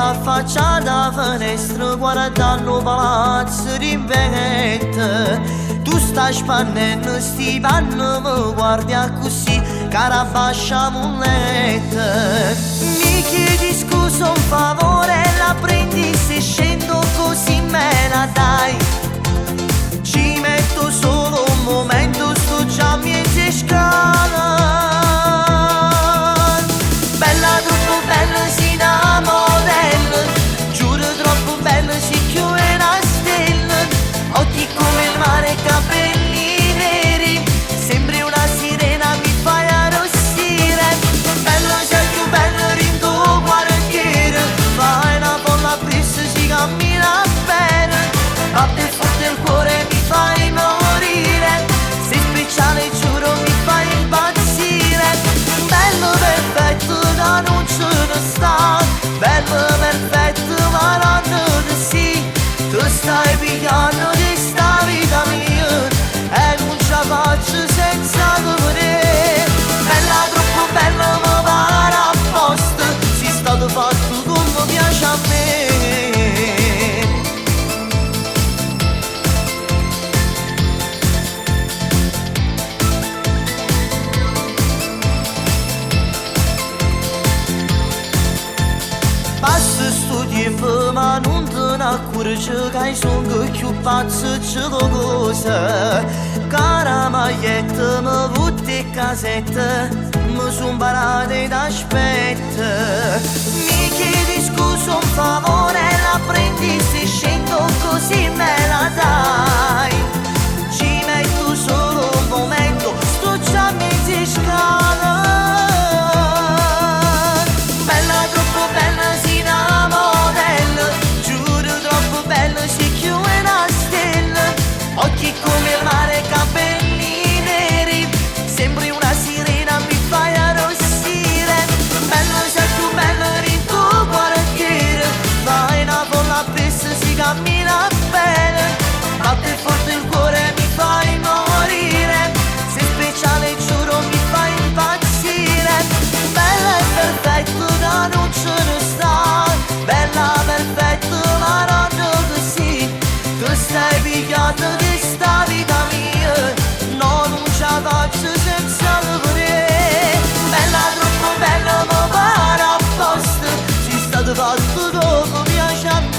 affacciata alla finestra guardando palazzi d'invento. Tu stai spannendo sti panni, mi guardi così, cara bascia mulletta. Mi chiedi scusa un favore, la prendi se scendo così me la dai. Ci metto solo un momento, sto già miezza scala. Bella, troppo bella, si da modello, giuro troppo bella, si chiude una stella. Occhi come il mare, capelli neri, sembri una sirena, mi fai arrossire. Bella, sei più bella, rindo quartiere, fai una bolla presa, si cammina bene. Batte forte il cuore, mi fai morire, sei speciale, giuro, mi fai impazzire. Bello perfetto da non ce ne sta, bello perfetto ma non ne sì. Tu stai pigliando di sta vita mia e non ce la faccio senza te. Bella, troppo bella, mi pare apposta, sei stato fatto come piace a me. Passa sto tempo ma non te ne accorgi che sono più pazzo c'è cosa. Cara maglietta mi vuoti casetta, mi son parate d'aspetta. Mi chiedi scusa un favore, la prendi se scendo così me la dai. Ci metto solo un momento, sto già a mezza scala. Bella, troppo bella, si da modello, giuro troppo bello, si chiude una stella. Occhi come il mare, capelli neri, sembri una sirena, mi fai arrossire. Bello, sei più bello, rindo quartiere, fai una bolla presa, si cammina bene. Batte forte il cuore, mi fai morire, sei speciale, giuro, mi fai impazzire. Bella e perfetto da non ce ne sta, bella perfetto ma non così. Tu stai pigliando di sta vita mia, no, non ce la faccio senza te. Bella, troppo bella, mi pare apposta, sei stato fatto dopo piace a me.